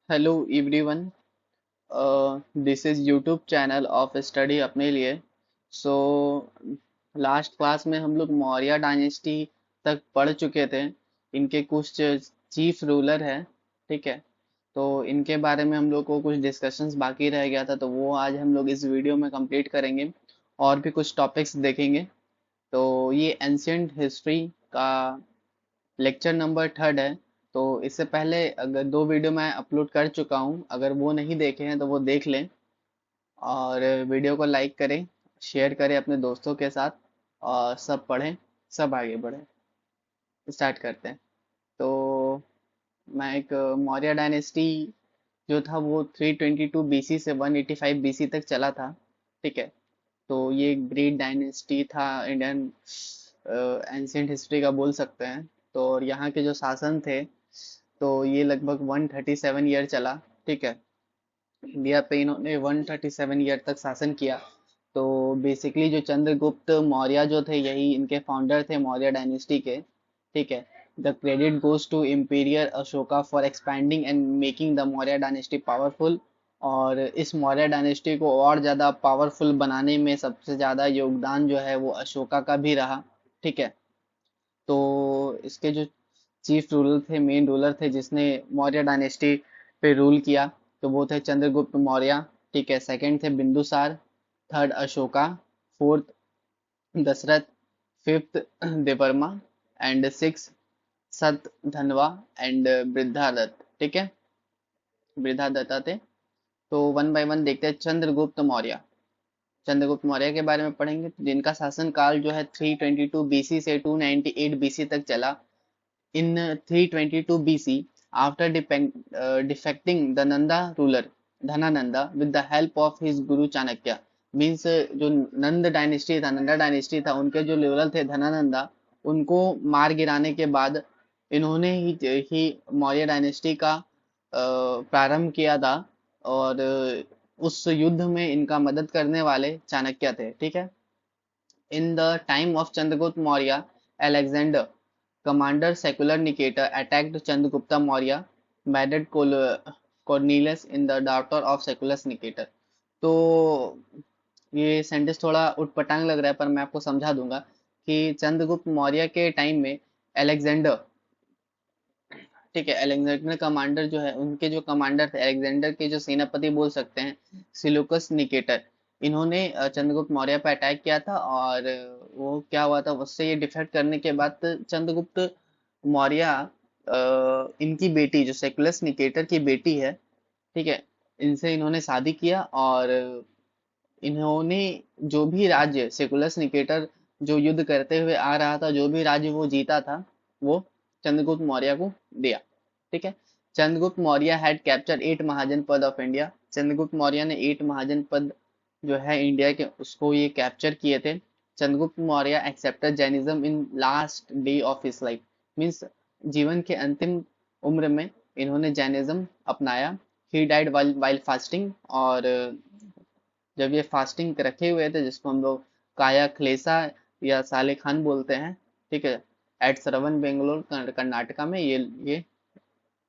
Hello everyone. This is YouTube channel of study अपने लिए। So last class में हम लोग मौर्य डायनेस्टी तक पढ़ चुके थे। इनके कुछ चीफ रूलर हैं, ठीक है। तो इनके बारे में हम लोग को कुछ डिस्कशंस बाकी रह गया था, तो वो आज हम लोग इस वीडियो में कंप्लीट करेंगे और भी कुछ टॉपिक्स देखेंगे। तो ये एंशियंट हिस्ट्री का लेक्चर नंबर थर्ड है। तो इससे पहले अगर दो वीडियो मैं अपलोड कर चुका हूँ, अगर वो नहीं देखे हैं तो वो देख लें और वीडियो को लाइक करें, शेयर करें अपने दोस्तों के साथ और सब पढ़ें, सब आगे बढ़ें। स्टार्ट करते हैं। तो मैं एक मौर्य डायनेस्टी जो था वो 322 बीसी से 185 बीसी तक चला था, ठीक है। तो ये ग्रेट डायनेस्टी था, इंडियन एंशियंट हिस्ट्री का बोल सकते हैं। तो और यहाँ के जो शासन थे, तो ये लगभग 137 ईयर चला, ठीक है। इंडिया पे इन्होंने 137 ईयर तक शासन किया। तो बेसिकली जो चंद्रगुप्त मौर्य जो थे, यही इनके फाउंडर थे मौर्य डायनेस्टी के, ठीक है। The credit goes to emperor Ashoka for expanding and making the Maurya dynasty powerful. और इस मौर्य डायनेस्टी को और ज़्यादा पावरफुल बनाने में सबसे ज़्यादा योगदान जो है वो अशोका का भी रहा, ठीक है। तो इसके जो चीफ रूलर थे, मेन रूलर थे जिसने मौर्य डायनेस्टी पे रूल किया, तो वो थे चंद्रगुप्त मौर्य, ठीक है। सेकंड थे Bindusara, third Ashoka, fourth Dasharatha, fifth Devavarma and six Satadhanva and वृद्धादत्त, ठीक है। वृद्धादत्ता थे। तो वन बाय वन देखते हैं चंद्रगुप्त मौर्य। चंद्रगुप्त मौर्य के बारे में पढ़ेंगे, तो जिनका शासन काल जो है 322 बीसी से 298 बीसी तक चला। In 322 BC, after defecting the Nanda ruler Dhanananda with the help of his guru Chanakya, means जो नंद डायनेस्टी था, नंदा डायनेस्टी था, उनके जो रूलर थे धनानंदा, उनको मार गिराने के बाद इन्होंने ही मौर्य डायनेस्टी का प्रारंभ किया था। और उस युद्ध में इनका मदद करने वाले चाणक्य थे, ठीक है। In the time of Chandragupta Maurya, Alexander, commander secular Nicator, attacked Chandragupta Maurya, married Cornelius in the daughter of secular Nicator। तो ये सेंटेंस थोड़ा उटपटांग लग रहा है, पर मैं आपको समझा दूंगा कि चंद्रगुप्त मौर्य के टाइम में अलेक्जेंडर, ठीक है, अलेक्जेंडर कमांडर जो है, उनके जो कमांडर थे, अलेक्जेंडर के जो सेनापति बोल सकते हैं, सिलूकस निकेटर, इन्होंने चंद्रगुप्त मौर्य पर अटैक किया था। और वो क्या हुआ था, उससे ये डिफेक्ट करने के बाद चंद्रगुप्त मौर्य इनकी बेटी जो सेकुलस निकेटर की बेटी है, ठीक है, इनसे इन्होंने शादी किया। और इन्होंने जो भी राज्य सेकुलस निकेटर जो युद्ध करते हुए आ रहा था, जो भी राज्य वो जीता था, वो चंद्रगुप्त मौर्य को दिया, ठीक है। Chandragupta Maurya had capture 8 mahajanapada of India. Chandragupta Maurya ने 8 महाजनपद जो है इंडिया के, उसको ये कैप्चर किए थे। Chandragupta Maurya accepted Jainism in last day of his life, means जीवन के अंतिम उम्र में इन्होंने जैनिज्म अपनाया। ही डाइड वाइल फास्टिंग, और जब ये फास्टिंग रखे हुए थे, जिसको हम लोग काया क्लेसा या साले खान बोलते हैं, ठीक है, एट श्रवण बेंगलोर कर्नाटका में ये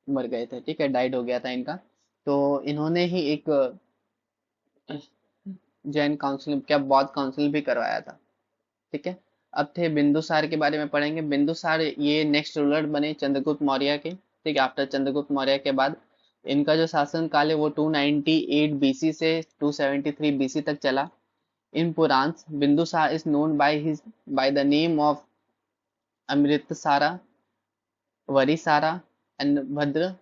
मर गए थे, ठीक है, डाइड हो गया था इनका। तो इन्होंने ही एक जैन काउंसिल, क्या बौद्ध काउंसिल भी करवाया था, ठीक है। अब थे बिंदुसार के बारे में पढ़ेंगे। बिंदुसार ये नेक्स्ट रूलर बने चंद्रगुप्त मौर्य के, ठीक है। आफ्टर चंद्रगुप्त मौर्य के बाद इनका जो शासन काल है वो 298 बीसी से 273 बीसी तक चला। In Purana Bindusara is known by the name of Amritsara, Varisara and Bhadra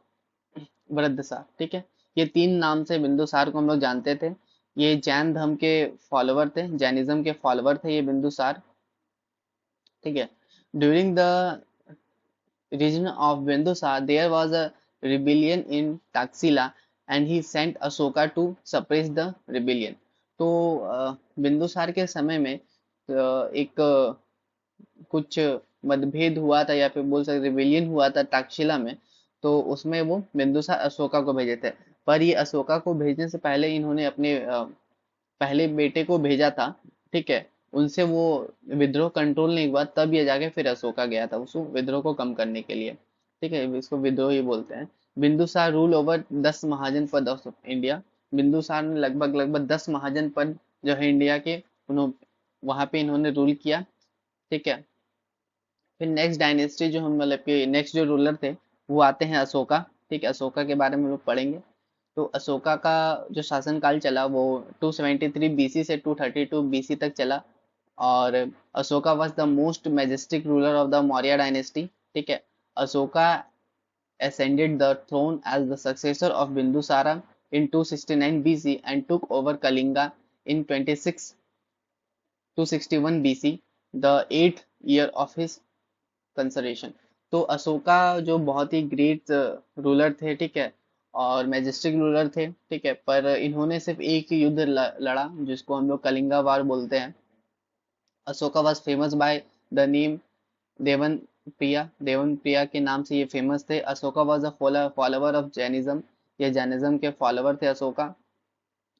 Vriddhasa, ठीक है। ये तीन नाम से बिंदुसार को हम लोग जानते थे। ये जैन धर्म के फॉलोवर थे, जैनिज्म के फॉलोवर थे ये बिंदुसार, ठीक है। During the region of Bindusar, there was a rebellion in Taxila and he sent Ashoka to suppress the rebellion। तो बिंदुसार के समय में एक कुछ मतभेद हुआ था, या फिर बोल सकते रिबेलियन हुआ था टाक्षिला में। तो उसमें वो बिंदुसार अशोका को भेजे थे। पर ये अशोका को भेजने से पहले इन्होंने अपने पहले बेटे को भेजा था, ठीक है। उनसे वो विद्रोह कंट्रोल नहीं हुआ, तब ये जाके फिर अशोका गया था उसको विद्रोह को कम करने के लिए, ठीक है। इसको विद्रोह ही बोलते हैं। बिंदुसार रूल ओवर 10 महाजन पद ऑफ इंडिया। बिंदुसार ने लगभग लगभग 10 महाजन पद जो है इंडिया के, उन्होंने वहां पे इन्होंने रूल किया। ठीक है। फिर नेक्स्ट डायनेस्टी जो हम मतलब कि नेक्स्ट जो रूलर थे वो आते हैं अशोका। ठीक है, अशोका के बारे में हम लोग पढ़ेंगे। तो अशोका का जो शासनकाल चला वो 273 बीसी से 232 बीसी तक चला। और Ashoka was the most majestic ruler of the Maurya dynasty. ठीक है। Ashoka ascended the throne as the successor of Bindusara in 269 BC and took over Kalinga in 26 261 BC, the 8th year of his consolation. तो अशोका जो बहुत ही great ruler थे, ठीक है, और majestic ruler थे, ठीक है, पर इन्होंने सिर्फ एक ही युद्ध लड़ा जिसको हम लोग कलिंगा वार बोलते हैं। Ashoka was famous by the name Devan Priya. Devan Priya के नाम से ये फेमस थे। Ashoka was a follower of Jainism. ये जैनिज्म के फॉलोवर थे Ashoka.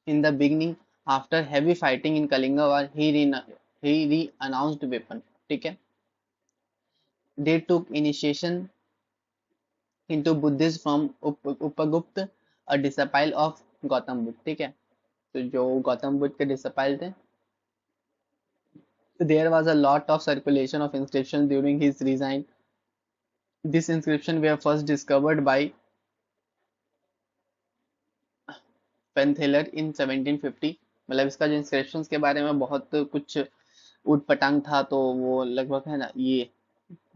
In the beginning after heavy fighting in Kalinga war he renounced weapon. ठीक है। They took initiation into Buddhism from Upagupta, a disciple of Gautam Buddha. ठीक है। तो जो गौतम बुद्ध के डिसाइपल थे, there was a lot of circulation of inscriptions during his reign. These inscriptions were first discovered by पेनथेलर इन 1750। मतलब इसका जो इंस्क्रिप्शंस के बारे में बहुत कुछ उठ पटांग था, तो वो लगभग है ना, ये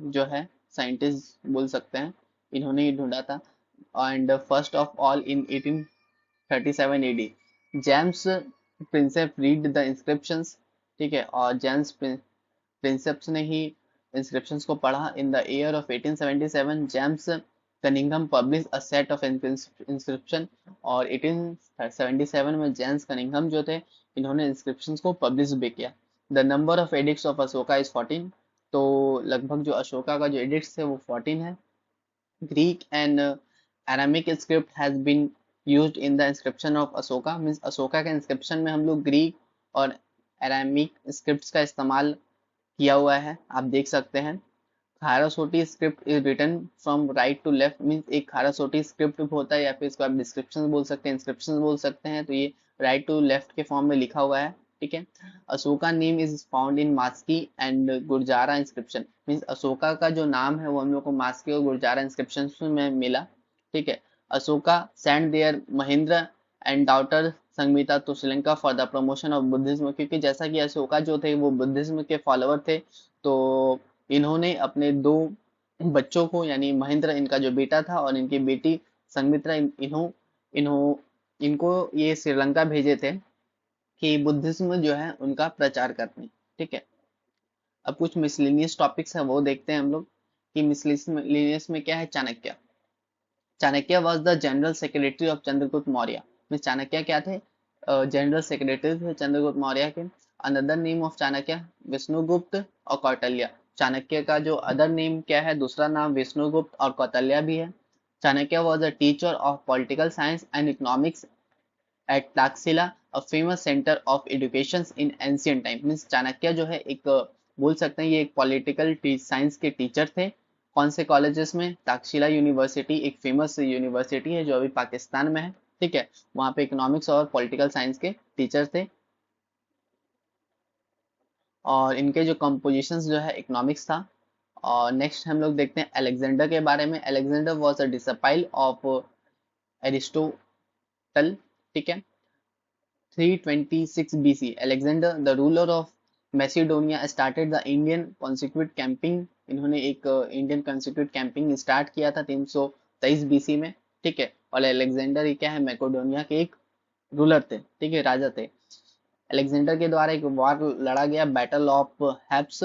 जो है साइंटिस्ट बोल सकते हैं, इन्होंने ही ढूंढा था। And first of all in 1837 AD James Prinsep read the inscriptions. ठीक है, और जेम्स प्रिंसेप्स ने ही इंस्क्रिप्शंस को पढ़ा। In the year of 1877 James Cunningham publish a set of inscription. और 1877 में जेम्स कनिंघम जो थे, इन्होंने इंस्क्रिप्शंस को पब्लिश भी किया। The number of addicts of Ashoka is 14। तो लगभग जो अशोका का जो एडिक्ट्स है वो 14 है। Greek and Aramaic script has been used in the inscription of Ashoka। Means Ashoka के इंस्क्रिप्शन में हम लोग ग्रीक और अरामिक स्क्रिप्ट्स का इस्तेमाल किया हुआ है, आप देख सकते हैं। Kharosthi script is written from right to left. Means एक खारासोटी स्क्रिप्ट होता है, या फिर इसको आप डिस्क्रिप्शन बोल सकते हैं, इंस्क्रिप्शन बोल सकते हैं। तो ये राइट टू लेफ्ट के फॉर्म में लिखा हुआ है। ठीक है। Ashoka name is found in Maski and Gurjara inscription. Means Ashoka का जो नाम है वो हम लोग को मास्की और गुरजारा इंस्क्रिप्शन में मिला। ठीक है। Ashoka send their Mahendra and daughter संगमिता to Sri Lanka for the promotion of Buddhism. क्योंकि जैसा कि अशोका जो थे वो बुद्धिज्म के फॉलोवर थे, तो इन्होंने अपने दो बच्चों को, यानी महेंद्र इनका जो बेटा था और इनकी बेटी संगमित्रा, इन्हों इनको ये श्रीलंका भेजे थे कि बुद्धिज्म जो है उनका प्रचार करने। ठीक है। अब कुछ मिसलिनियस टॉपिक्स है वो देखते हैं हम लोग कि मिसलिनियस में क्या है। Chanakya. Chanakya was the general secretary of Chandragupta Maurya. Mean Chanakya क्या थे? जनरल सेक्रेटरी थे चंद्रगुप्त मौर्य के। Another name of Chanakya Vishnugupta और कौटिल्य। चाणक्य का जो अदर नेम क्या है, दूसरा नाम विष्णुगुप्त और कौटिल्य भी है। Chanakya was a teacher of political science and economics eight Taxila, a famous center of education in ancient time। Means Chanakya जो है एक बोल सकते हैं ये एक पॉलिटिकल साइंस के टीचर थे। कौन से कॉलेजेस में? ताक्षशिला यूनिवर्सिटी एक फेमस यूनिवर्सिटी है जो अभी पाकिस्तान में है। ठीक है। वहाँ पे इकोनॉमिक्स और पॉलिटिकल साइंस के टीचर थे। और इनके जो कंपोजिशंस जो है इकोनॉमिक्स था। और नेक्स्ट हम लोग देखते हैं अलेक्जेंडर के बारे में। Alexander was a disciple of Aristotle. ठीक है। 326 BC, Alexander, the ruler of Macedonia, started the Indian Consequent Camping। इन्होंने एक इंडियन कॉन्सिक्यूट कैंपिंग स्टार्ट किया था 323 BC में। ठीक है। और अलेक्जेंडर ये क्या है, मैकेडोनिया के एक रूलर थे, ठीक है, राजा थे। अलेक्जेंडर के द्वारा एक वार लड़ा गया, बैटल ऑफ हेप्स।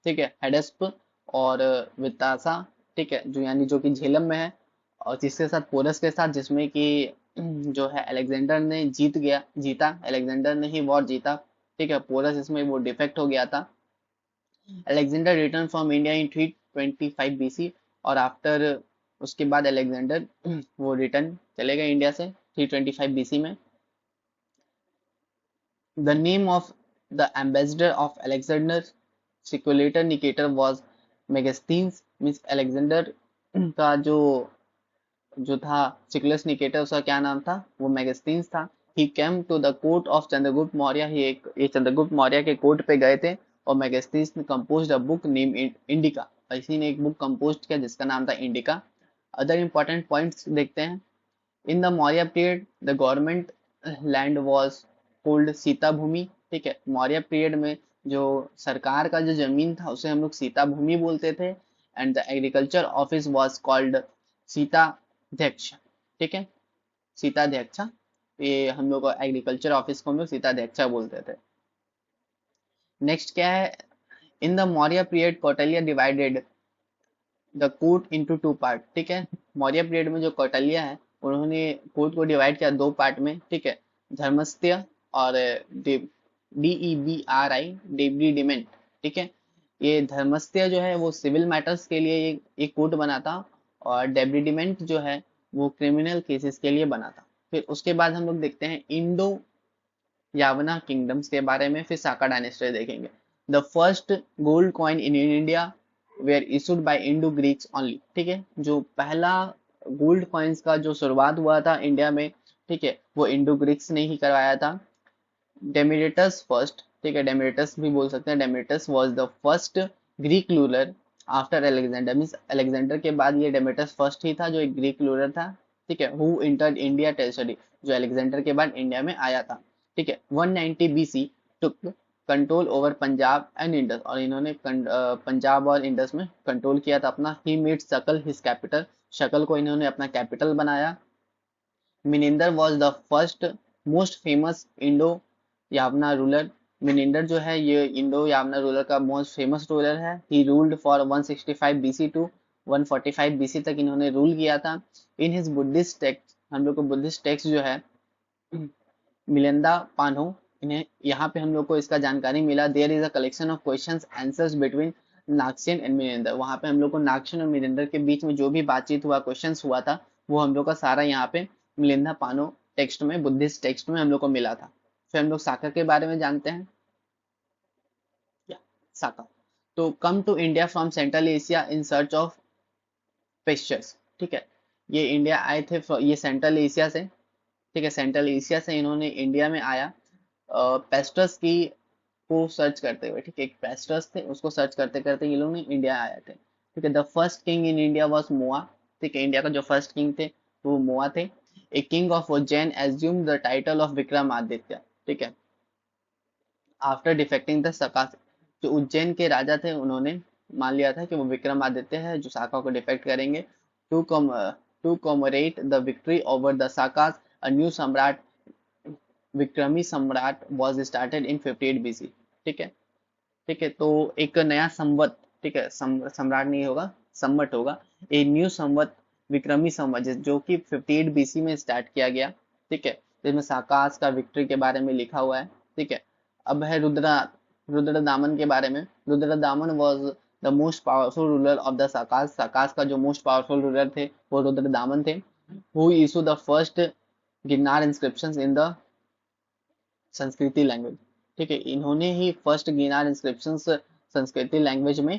ठीक है, हेडेस्प और वितासा। ठीक है, जो यानी जो कि झेलम में है। और जिसके साथ पोरस के साथ, जिसमें कि जो है अलेक्जेंडर ने जीता, अलेक्जेंडर ने ही वॉर जीता। ठीक है, पोरस इसमें वो डिफेक्ट हो गया था। Alexander return from India in 325 BC। और आफ्टर उसके बाद अलेक्जेंडर वो रिटर्न चले गए इंडिया से 325 BC में। The name of the ambassador of Alexander Seculator Nicator was Megasthenes। Means Alexander का जो जो था सिकुलस निकेटर, उसका क्या नाम था, वो मेगास्थनीज था। He came to the court of Chandragupta Maurya, ये चंद्रगुप्त मौर्य के कोर्ट पे गए थे। और मेगास्थनीज ने composed a book name indica, इसी ने एक बुक कंपोज किया जिसका नाम था इंडिका। अदर इंपॉर्टेंट पॉइंट्स देखते हैं। In the Maurya period the government land was called Sita Bhumi. ठीक है, मौर्य पीरियड में जो सरकार का जो जमीन था उसे हम लोग सीता भूमि बोलते थे। And the agriculture office was called Sitadhyaksha. ठीक है, सीताध्यक्ष, ये हम लोग एग्रीकल्चर ऑफिस को हम लोग सीताध्यक्ष बोलते थे। नेक्स्ट क्या है, इन the Maurya period Kautilya divided the court into two part. ठीक है, मौर्य पीरियड में जो कौटिल्य है उन्होंने कोर्ट को डिवाइड किया दो पार्ट में। ठीक है, धर्मस्थ्य और DEBRI, डेब्रीडिमेंट। ठीक है, ये धर्मस्थ्य जो है वो सिविल मैटर्स के लिए एक कोर्ट बना था, और डेब्रीडिमेंट जो है वो क्रिमिनल केसेस के लिए बना था। फिर उसके बाद हम लोग देखते हैं इंडो यावना किंगडम्स के बारे में, फिर साका डायनेस्टी देखेंगे। The first gold coin in India were issued by Indo Greeks only. ठीक है, जो पहला गोल्ड कॉइन्स का जो शुरुआत हुआ था इंडिया में, ठीक है, वो इंडो ग्रीक्स ने ही करवाया था। डेमेट्रियस फर्स्ट, ठीक है, डेमेट्रियस भी बोल सकते हैं, Demetrius was the first Greek ruler after Alexander, means Alexander के बाद ये डेमेट्रियस फर्स्ट ही था जो एक ग्रीक रूलर था। ठीक है, हु इंटर्ड इंडिया टेरिटरी, जो अलेक्जेंडर के बाद इंडिया में आया था। ठीक है, 190 BC took control over Punjab and Indus, और इन्होंने पंजाब और इंडस में कंट्रोल किया था अपना। He made Sakala his capital, Shakala को इन्होंने अपना कैपिटल बनाया। Menander was the first most famous Indo Yavana ruler. Menander जो है ये इंडो यावना रूलर का मोस्ट फेमस रूलर है। He ruled for 165 BC to 145 BC तक इन्होंने रूल किया था। इन हिज बुद्धिस्ट टेक्स्ट, हम लोग को बुद्धिस्ट टेक्स्ट जो है मिलिंदा पानो, इन्हें यहाँ पे हम लोग को इसका जानकारी मिला। There is a collection of questions answers between Nagasena and Milinda, वहाँ पे हम लोग को नागसेन और मिलिंदर के बीच में जो भी बातचीत हुआ, क्वेश्चंस हुआ था, वो हम लोग का सारा यहाँ पे मिलिंदा पानो टेक्स्ट में, बुद्धिस्ट टेक्स्ट में हम लोग को मिला था। फिर हम लोग साका के बारे में जानते हैं। या साका, तो come to India from Central Asia in search of pastures. ठीक है, ये इंडिया आए थे ये सेंट्रल एशिया से। ठीक है, सेंट्रल एशिया से इन्होंने इंडिया में आया पेस्टर्स की को सर्च करते हुए। ठीक है, एक पेस्टर्स थे, उसको सर्च करते करते ये लोग ने इंडिया आए थे। ठीक है, the first king in India was Moa. ठीक है, इंडिया का जो फर्स्ट किंग थे वो मोआ थे। A king of Ujjain assume the title of Vikramaditya. ठीक है, आफ्टर डिफेक्टिंग द सका, जो उज्जैन के राजा थे उन्होंने मान लिया था कि वो विक्रमादित्य है जो साका को डिफेक्ट करेंगे। To come to commemorate the victory over the Sakas, a new samrat, Vikrami सम्राट वॉज स्टार्टेड इन 58 BC। ठीक है, ठीक है, तो एक नया संवत, ठीक है, सम्राट नहीं होगा, संवत होगा। ए न्यू संवत, विक्रमी संवत, जो कि 58 BC में स्टार्ट किया गया। ठीक है, जिसमें साकास का विक्ट्री के बारे में लिखा हुआ है। ठीक है, अब है रुद्रदामन के बारे में। Rudradaman was the most powerful ruler of the Sakas, Sakas का जो मोस्ट पावरफुल रूलर थे वो रुद्रदामन थे। Who issue the first Girnar inscriptions in the Sanskrit language. ठीक है, इन्होंने ही first Girnar inscription Sanskrit language में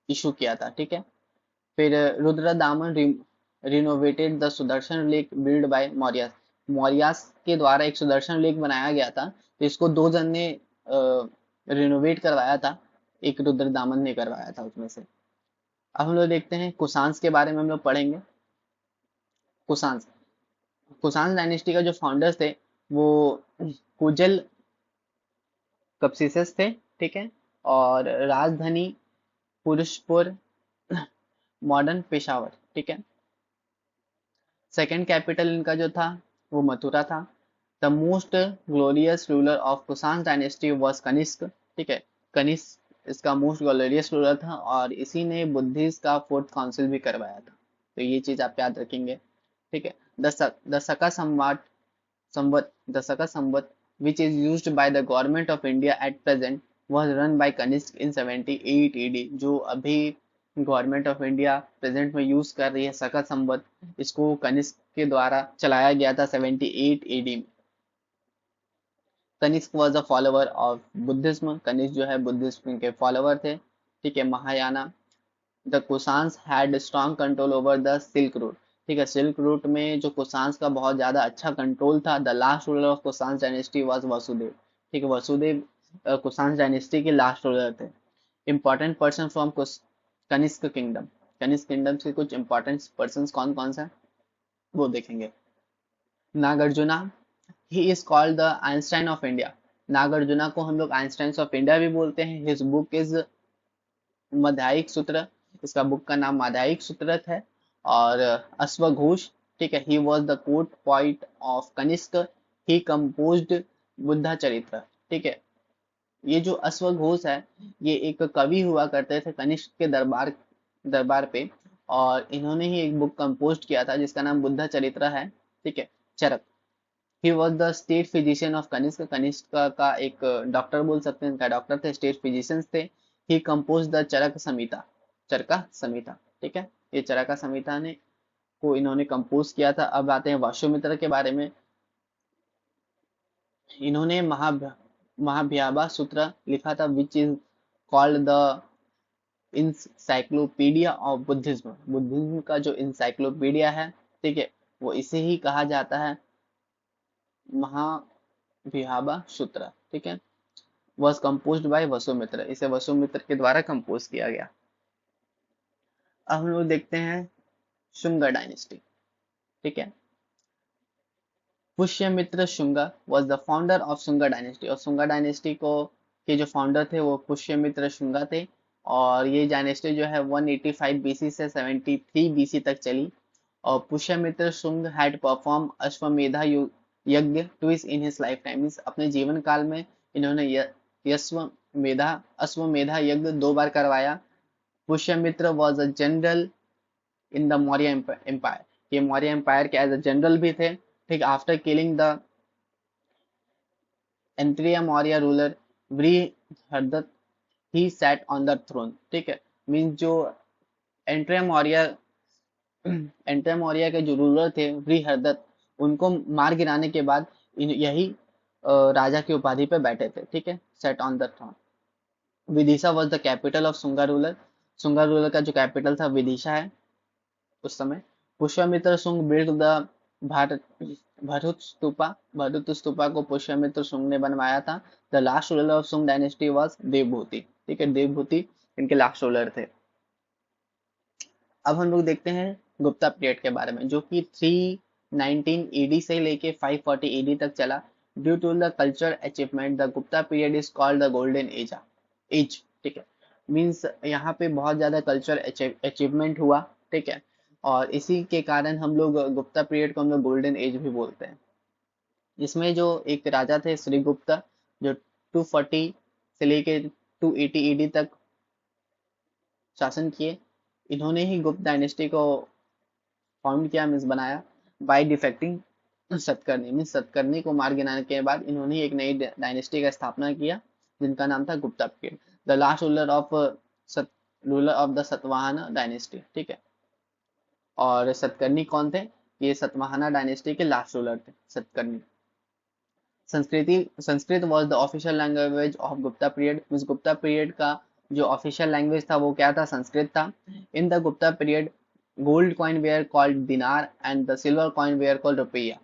इशू किया था। ठीक है, फिर Rudradaman renovated the Sudarshan lake build by Maurya, Mauryas के द्वारा एक सुदर्शन लेक बनाया गया था, तो इसको दो जन ने रिनोवेट करवाया था, एक रुद्रदामन ने करवाया था उसमें से। अब हम लोग देखते हैं कुषाण के बारे में हम लोग पढ़ेंगे। कुषाण, कुषाण डायनेस्टी का जो फाउंडर्स थे वो कुजल कप्सिसस थे। ठीक है, और राजधानी पुरुषपुर, मॉडर्न पेशावर। ठीक है, सेकंड कैपिटल इनका जो था वो मथुरा था। The most glorious ruler of Kushan dynasty was Kanishka. ठीक है, कनिष्क इसका मोस्ट ग्लोरियस रूलर था, और इसी ने बुद्धिस्ट का फोर्थ काउंसिल भी करवाया था, तो ये चीज आप याद रखेंगे। ठीक है, द सका संवत, the Saka Samvat, which is used by the government of India at present, was run by Kanishk in 78 AD। जो अभी गवर्नमेंट ऑफ इंडिया प्रेजेंट में यूज कर रही है सका संवत, इसको कनिष्क के द्वारा चलाया गया था 78 AD में। Kanishka was a follower of Buddhism, Kanishka जो है बुद्धिज्म के फॉलोवर थे। ठीक है, Mahayana. The Kushans had strong control over the silk route, ठीक है, सिल्क रूट में जो कुषाण का बहुत ज्यादा अच्छा कंट्रोल था। The last ruler of Kushan dynasty was Vasudeva. ठीक है, वसुदेव कुषाण डायनेस्टी के लास्ट रूलर थे। Important person from Kanishka kingdom. Kanishka kingdom से कुछ इंपॉर्टेंट पर्सन कौन कौन सा वो देखेंगे। नागार्जुना, ही is called the Einstein of India. Nagarjuna को हम लोग आइंस्टाइन ऑफ इंडिया भी बोलते हैं। हिज बुक इज माध्यायिक सूत्र। इसका बुक का नाम माध्यायिक सूत्र है। और अश्वघोष, ठीक है, he was the court point of Kanishka. He composed Buddha Charitra. ठीक है, ये जो अश्वघोष है ये एक कवि हुआ करते थे कनिष्क के दरबार दरबार पे। और इन्होंने ही एक बुक कंपोज किया था जिसका नाम बुद्धा चरित्र है। ठीक है, Charaka. He was the state physician of Kanishka. Kanishka का एक डॉक्टर बोल सकते हैं, इनका डॉक्टर थे, स्टेट फिजिशियन थे। ही कंपोज द चरक संहिता। चरका संहिता, ठीक है, ये चरका संहिता ने को इन्होंने कंपोज किया था। अब आते हैं वाशुमित्र के बारे में। इन्होंने महाभ्याबा सूत्र लिखा था, which is called the encyclopedia of Buddhism. Buddhism का जो इंसाइक्लोपीडिया है, ठीक है, वो इसे ही कहा जाता है महाभ्याबा सूत्र। ठीक है, वॉज कंपोज्ड बाय वसुमित्र। इसे वसुमित्र के द्वारा कंपोज किया गया। अब हम लोग देखते हैं शुंग डायनेस्टी। ठीक है, Pushyamitra Shunga was the founder of Shunga dynasty. और शुंग डायनेस्टी को के जो फाउंडर थे वो पुष्यमित्र शुंग थे। और ये डायनेस्टी जो है 185 बीसी से 73 बीसी तक चली। और पुष्यमित्र शुंग हैड परफॉर्म अश्वमेधा यज्ञ twice in his life time. अपने जीवन काल में इन्होंने यश्वमेधा अश्वमेधा यज्ञ 2 बार करवाया। Pushyamitra was a general in the Maurya empire. ये मौर्य एम्पायर के एज अ जनरल भी थे। ठीक, आफ्टर किलिंग द एंट्रिया मौर्य रूलर वृहदत्त he sat on the throne. ठीक है, मीन जो एंट्रिया मौर्य एंट्रिया मौर्य के जो रूलर थे वृहदत्त, उनको मार गिराने के बाद यही राजा की उपाधि पे बैठे थे। ठीक है, set on the throne. Vidisha was the capital of Sunga ruler. Sunga ruler का जो कैपिटल था विदिशा है उस समय। Pushyamitra Shunga build the Bharat Bharuch stupa. भरूच स्तूपा को पुष्यमित्र शुंग ने बनवाया था। The last ruler of Shunga dynasty was Devabhuti. ठीक है, देवभूति इनके लास्ट रूलर थे। अब हम लोग देखते हैं गुप्ता पीरियड के बारे में, जो कि 319 ईडी से लेके 540 ईडी तक चला। Due to the culture achievement the Gupta period is called the golden age. ठीक है, मीन्स यहाँ पे बहुत ज्यादा कल्चर अचीवमेंट हुआ। ठीक है, और इसी के कारण हम लोग गुप्ता पीरियड को हम लोग गोल्डन एज भी बोलते हैं। इसमें जो एक राजा थे श्रीगुप्त, जो 240 से लेके 280 ईडी तक शासन किए। इन्होंने ही गुप्त डायनेस्टी को फाउंड किया, मीन्स बनाया। Bye defecting Satakarni, means Satakarni को मार गिराने के बाद इन्होंने एक नई डायनेस्टी का स्थापना किया जिनका नाम था Gupta period. The last ruler of the Satavahana dynasty. ठीक है, और सतकर्णी कौन थे? ये सतवाहना डायनेस्टी के लास्ट रूलर थे Satakarni. Sanskrit was the official language of Gupta period. Means Gupta period का जो ऑफिशियल लैंग्वेज था वो क्या था? संस्कृत था। In the Gupta period gold coin were called dinar and the silver coin were called rupaya.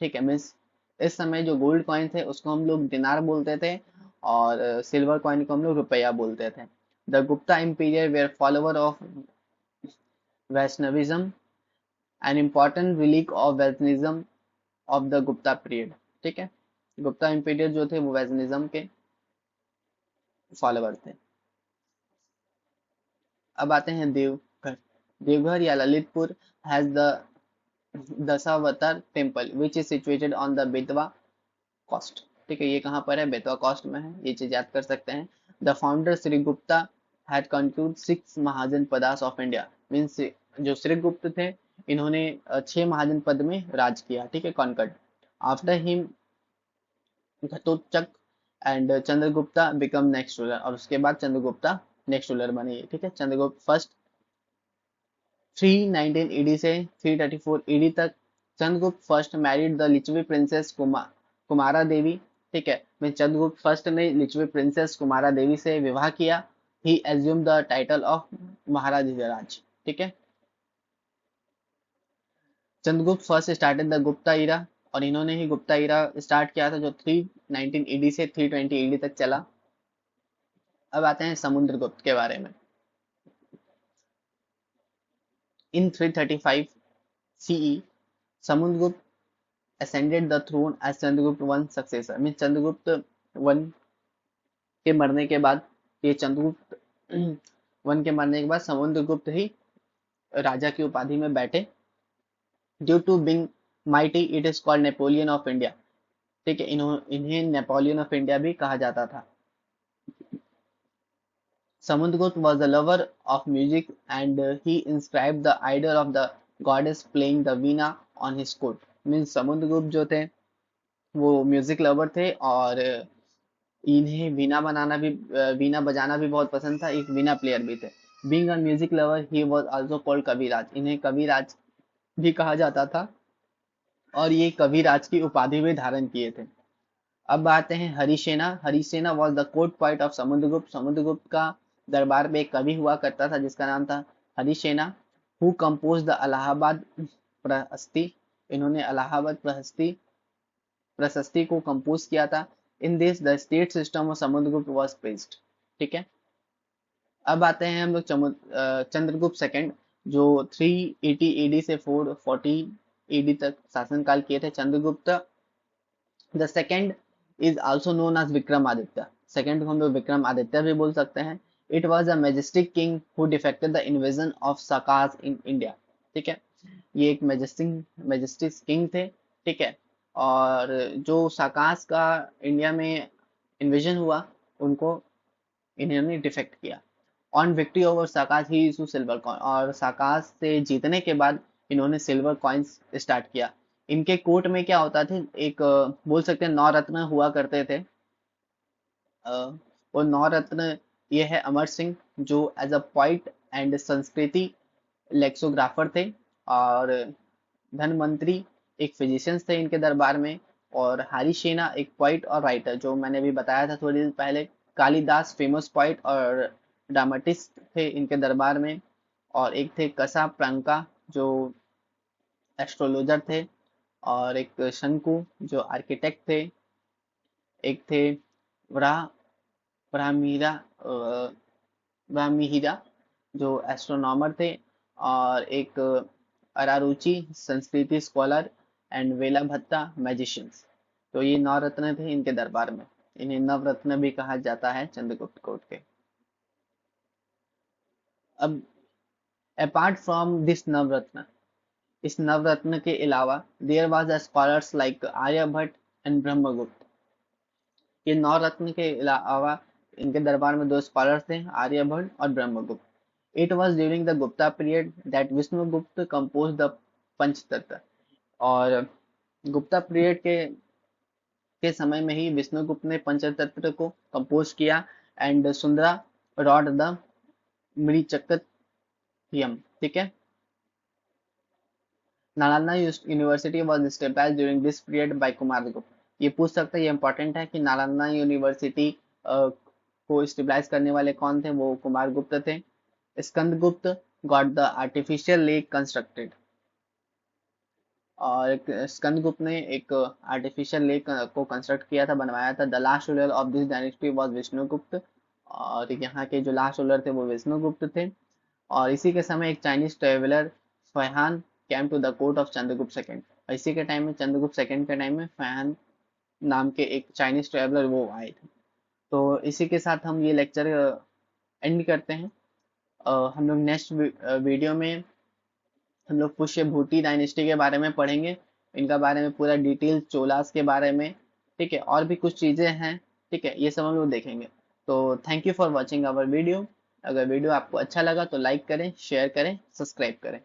ठीक है, मीन्स इस समय जो गोल्ड कॉइन थे उसको हम लोग दिनार बोलते थे और सिल्वर कॉइन को हम लोग रुपया बोलते थे। The Gupta emperor were follower of Vaishnavism, an important relic of Vaishnavism of the Gupta period. ठीक है, गुप्ता इंपीरियर जो थे वो वैष्णविज्म के फॉलोवर थे। अब आते हैं देवघर। देवघर या Lalitpur has the Dashavatar temple which is situated on the Betwa cost. ठीक है, ये कहाँ पर है? बेतवा कॉस्ट में है, ये चीज याद कर सकते हैं। The founder Shri Gupta had conclude 6 mahajanapadas of India. Means जो श्री गुप्त थे इन्होंने 6 महाजन पद में राज किया। ठीक है, conquered. After him Ghatotkacha and Chandragupta become next ruler. और उसके बाद चंद्रगुप्ता नेक्स्ट रूलर बने। ठीक है, चंद्रगुप्त फर्स्ट 319 ईडी से 334 ईडी तक। Chandragupta first married the Lichchhavi princess Kumara Devi. ठीक है, मैं चंद्रगुप्त फर्स्ट ने लिच्छवी प्रिंसेस कुमारा देवी से विवाह किया। He assume the title of Maharaj. ठीक है, Chandragupta first started the Gupta era, और इन्होंने ही गुप्ता इरा स्टार्ट किया था जो 319 ईडी से 320 ईडी तक चला। अब आते हैं समुद्रगुप्त के बारे में। In 335 CE Samudragupta ascended the throne as Chandragupta one successor, mean Chandragupta one के मरने के बाद, ये चंद्रगुप्त वन के मरने के बाद समुद्रगुप्त ही राजा की उपाधि में बैठे। Due to being mighty it is called Napoleon of India. ठीक है, इन्हें नेपोलियन ऑफ इंडिया भी कहा जाता था। Samudragupta was a lover of music and he inscribed the idol of the goddess playing the veena on his court। Means Samudragupta जो थे वो म्यूजिक लवर थे, और इन्हें वीणा बजाना भी बहुत पसंद था, एक वीणा प्लेयर भी थे। Being a music lover he was also called Kaviraj, इन्हें कविराज भी कहा जाता था, और ये कविराज की उपाधि भी धारण किए थे। अब आते हैं Harisena. Harisena was the court poet of Samudragupta. Samudragupta का दरबार में एक कवि हुआ करता था जिसका नाम था Harisena. Who compose the Allahabad प्रहस्ती, इन्होंने इलाहाबाद प्रशस्ति को कंपोज किया था। In this the state system of Samudragupta was praised. ठीक है, अब आते हैं हम लोग चंद्रगुप्त सेकंड, जो 380 एडी से 440 एडी तक शासन काल किए थे। Chandragupta the second is also known as Vikramaditya. Second को हम लोग विक्रमादित्य भी बोल सकते हैं। It was a majestic king who defected the invasion of Sakas in India. ठीक है, ये एक मैजेस्टिक किंग थे। ठीक है, और जो साकाज का इंडिया में इन्वेजन हुआ उनको इन्होंने डिफेक्ट किया। On victory over साकाज he issue silver coin, और साकाज से जीतने के बाद इन्होंने सिल्वर कॉइन्स स्टार्ट किया। इनके कोर्ट में क्या होता था, एक बोल सकते हैं नौ रत्न हुआ करते थे। वो नौ रत्न ये है अमर सिंह, जो एज अ पोइट एंड संस्कृति लेक्सोग्राफर थे, और धनवंतरी एक फिजिशियंस थे इनके दरबार में, और हरिसेना एक पोइट और राइटर, जो मैंने भी बताया था थोड़ी देर पहले। कालिदास फेमस पोइट और ड्रामेटिस्ट थे इनके दरबार में, और एक थे कसा प्रंका जो एस्ट्रोलॉजर थे, और एक शंकु जो आर्किटेक्ट थे, एक थे व्रा ब्राह्मीरा ब्राह्मीहिरा जो एस्ट्रोनॉमर थे, और एक अरारुचि संस्कृति स्कॉलर, एंड वेला भत्ता मैजिशियंस। तो ये नौ रत्न थे इनके दरबार में, इन्हें नवरत्न भी कहा जाता है चंद्रगुप्त कोर्ट के। अब अपार्ट फ्रॉम दिस नवरत्न, इस नवरत्न के अलावा there was a scholars like Aryabhata and Brahmagupta. ये नौ रत्न के अलावा इनके दरबार में दो स्कॉलर्स थे, आर्यभट्ट और Brahmagupta. It was during the Gupta period that Vishnugupta compose the पंचतत्व, और गुप्ता पीरियड के समय में ही विष्णुगुप्त ने पंचतत्व को कंपोज किया। And Sundara wrote the Mrichakatikam. ठीक है, Nalanda university was established during this period by Kumaragupta. ये पूछ सकते हैं, ये इंपॉर्टेंट है कि नालंदा यूनिवर्सिटी को स्टेबलाइज करने वाले कौन थे, वो कुमारगुप्त थे। Skandagupta got the artificial lake constructed, और स्कंदगुप्त ने एक आर्टिफिशियल लेक को कंस्ट्रक्ट किया था, बनवाया था। The last ruler of this dynasty was Vishnugupta, और यहाँ के जो लास्ट रूलर थे वो विष्णुगुप्त थे। और इसी के समय एक Chinese traveller Fahien came to the court of Chandragupta second. इसी के टाइम में चंद्रगुप्त सेकंड के टाइम में फैहान नाम के एक चाइनीज ट्रेवलर वो आए थे। तो इसी के साथ हम ये लेक्चर एंड करते हैं। हम लोग नेक्स्ट वीडियो में हम लोग पुष्य भूटी डायनेस्टी के बारे में पढ़ेंगे, इनका बारे में पूरा डिटेल, चोलास के बारे में। ठीक है, और भी कुछ चीज़ें हैं। ठीक है, ये सब हम लोग देखेंगे। तो thank you for watching our video. अगर वीडियो आपको अच्छा लगा तो लाइक करें, शेयर करें, सब्सक्राइब करें।